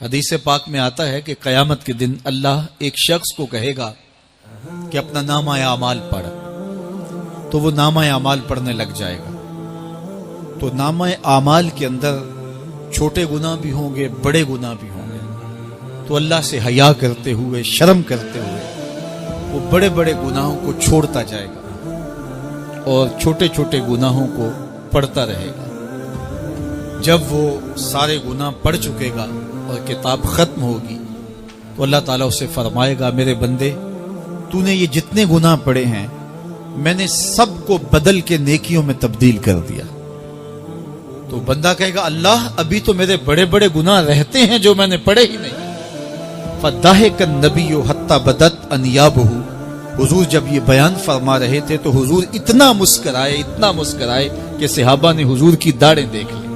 حدیث پاک میں آتا ہے کہ قیامت کے دن اللہ ایک شخص کو کہے گا کہ اپنا نامہ اعمال پڑھ، تو وہ نامہ اعمال پڑھنے لگ جائے گا۔ تو نامہ اعمال کے اندر چھوٹے گناہ بھی ہوں گے، بڑے گناہ بھی ہوں گے، تو اللہ سے حیا کرتے ہوئے، شرم کرتے ہوئے وہ بڑے بڑے گناہوں کو چھوڑتا جائے گا اور چھوٹے چھوٹے گناہوں کو پڑھتا رہے گا۔ جب وہ سارے گناہ پڑھ چکے گا اور کتاب ختم ہوگی تو اللہ تعالیٰ اسے فرمائے گا، میرے بندے، تو نے یہ جتنے گناہ پڑھے ہیں میں نے سب کو بدل کے نیکیوں میں تبدیل کر دیا۔ تو بندہ کہے گا، اللہ ابھی تو میرے بڑے بڑے گناہ رہتے ہیں جو میں نے پڑھے ہی نہیں۔ فَضَحِكَ النَّبِيُّ حَتَّى بَدَتْ أَنْيَابُهُ، حضور جب یہ بیان فرما رہے تھے تو حضور اتنا مسکرائے کہ صحابہ نے حضور کی داڑھیں دیکھ لی۔